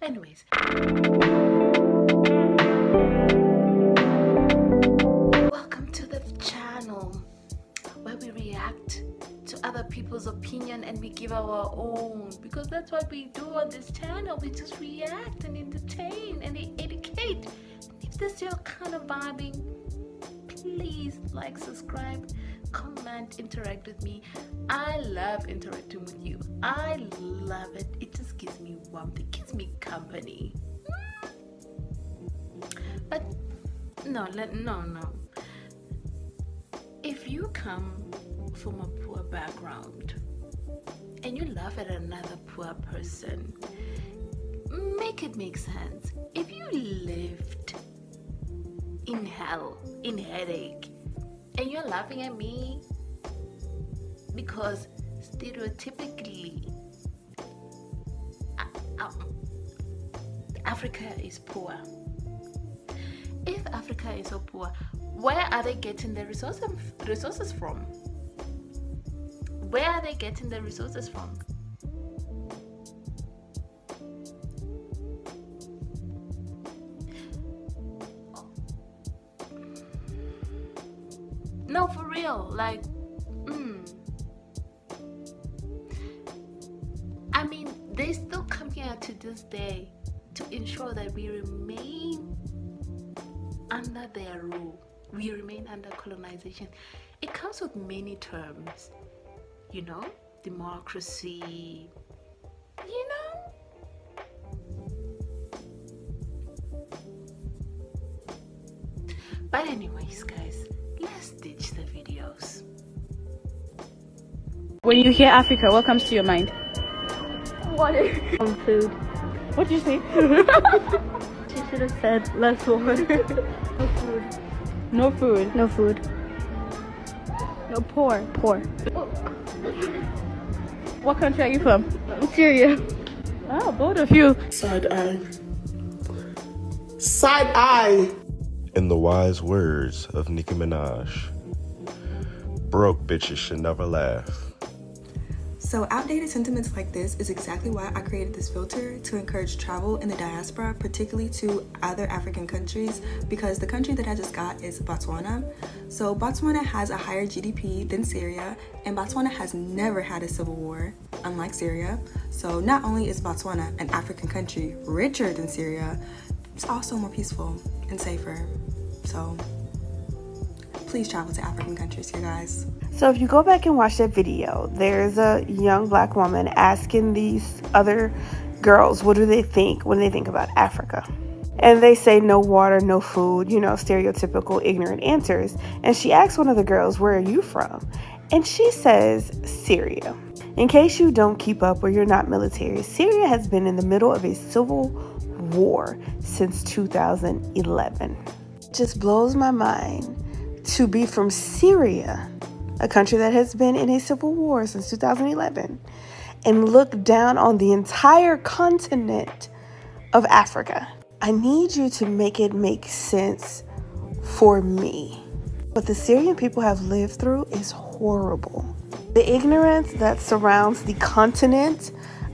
Anyways, welcome to the channel where we react to other people's opinion and we give our own, because that's what we do on this channel. We just react and entertain and educate. If this is your kind of vibing, please like, subscribe, comment, interact with me. I love interacting with you. I love it. It just gives me warmth. It gives me company. But no. If you come from a poor background and you laugh at another poor person, make it make sense. If you lived in hell, in headache, and you're laughing at me because stereotypically Africa is poor. If Africa is so poor, where are they getting the resources from? Where are they getting the resources from? No, for real. Like, I mean, they still come here to this day to ensure that we remain under their rule. We remain under colonization. It comes with many terms, you know, democracy, you know. But anyways, guys, let's ditch the videos. When you hear Africa, what comes to your mind? Water. Food. What did you say? She should have said less water. No food. No food. No food. No poor. Poor. What country are you from? Syria. Oh, both of you. Side eye. Side eye. In the wise words of Nicki Minaj, broke bitches should never laugh. So outdated sentiments like this is exactly why I created this filter to encourage travel in the diaspora, particularly to other African countries, because the country that I just got is Botswana. So Botswana has a higher GDP than Syria, and Botswana has never had a civil war, unlike Syria. So not only is Botswana an African country richer than Syria, it's also more peaceful and safer. So please travel to African countries, you guys. So if you go back and watch that video, there's a young black woman asking these other girls, what do they think when they think about Africa? And they say no water, no food, you know, stereotypical ignorant answers. And she asks one of the girls, where are you from? And she says, Syria. In case you don't keep up or you're not military, Syria has been in the middle of a civil war since 2011. It just blows my mind to be from Syria, a country that has been in a civil war since 2011, and look down on the entire continent of Africa. I need you to make it make sense for me. What the Syrian people have lived through is horrible. The ignorance that surrounds the continent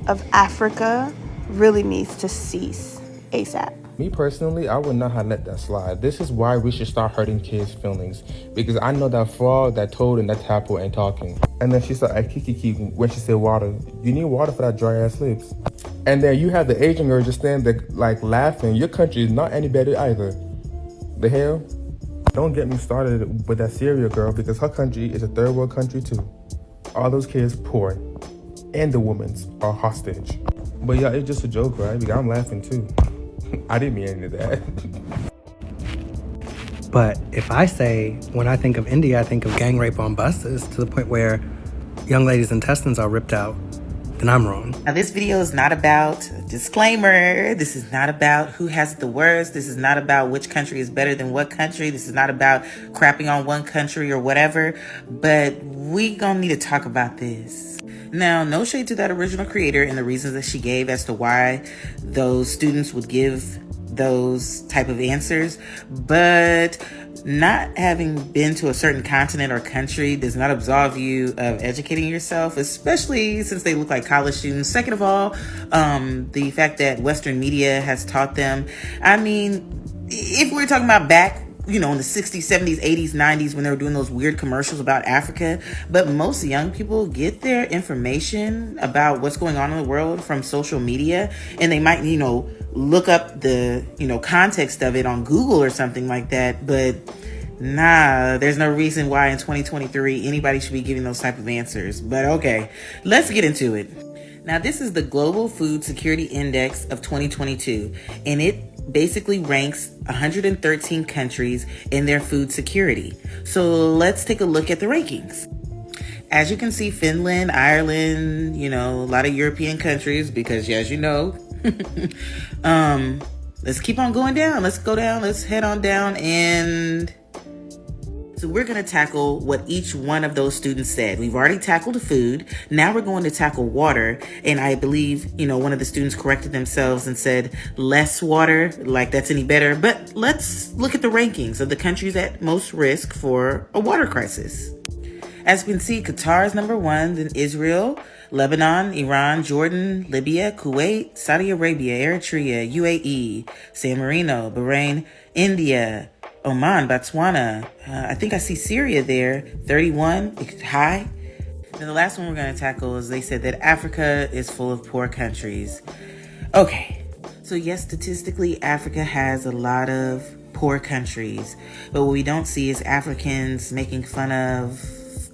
of Africa really needs to cease ASAP. Me personally, I would not have let that slide. This is why we should start hurting kids' feelings. Because I know that frog, that toad, and that tadpole ain't talking. And then she started kiki when she said water. You need water for that dry ass lips. And then you have the Asian girl just standing there like laughing. Your country is not any better either. The hell? Don't get me started with that Syria girl, because her country is a third world country too. All those kids poor. And the women's are hostage. But yeah, it's just a joke, right? Because I'm laughing too. I didn't mean any of that. But if I say, when I think of India, I think of gang rape on buses to the point where young ladies' intestines are ripped out, then I'm wrong. Now, this video is not about, disclaimer, this is not about who has the worst. This is not about which country is better than what country. This is not about crapping on one country or whatever. But we gonna need to talk about this. Now, no shade to that original creator and the reasons that she gave as to why those students would give those type of answers, but not having been to a certain continent or country does not absolve you of educating yourself, especially since they look like college students. Second of all, the fact that Western media has taught them. I mean, if we're talking about back, in the 60s, 70s, 80s, 90s, when they were doing those weird commercials about Africa, but most young people get their information about what's going on in the world from social media, and they might, look up the, context of it on Google or something like that, but nah, there's no reason why in 2023 anybody should be giving those type of answers. But okay, let's get into it. Now, this is the Global Food Security Index of 2022, and it basically ranks 113 countries in their food security. So let's take a look at the rankings. As you can see, Finland, Ireland, a lot of European countries, because as you know, let's keep on going down. Let's go down. Let's head on down. And so we're going to tackle what each one of those students said. We've already tackled food. Now we're going to tackle water. And I believe, one of the students corrected themselves and said less water, like that's any better. But let's look at the rankings of the countries at most risk for a water crisis. As we can see, Qatar is number 1, then Israel, Lebanon, Iran, Jordan, Libya, Kuwait, Saudi Arabia, Eritrea, UAE, San Marino, Bahrain, India, Oman, Botswana. I think I see Syria there, 31, high. And the last one we're going to tackle is they said that Africa is full of poor countries. Okay, so yes, statistically, Africa has a lot of poor countries, but what we don't see is Africans making fun of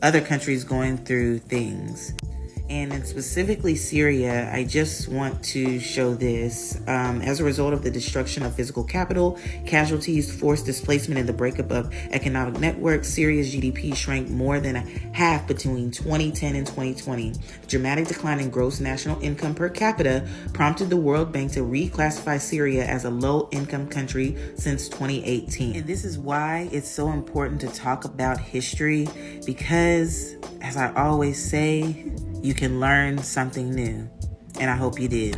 other countries going through things. And in specifically Syria, I just want to show this. As a result of the destruction of physical capital, casualties, forced displacement, and the breakup of economic networks, Syria's GDP shrank more than a half between 2010 and 2020. The dramatic decline in gross national income per capita prompted the World Bank to reclassify Syria as a low-income country since 2018. And this is why it's so important to talk about history, because, as I always say, you can learn something new. And I hope you did.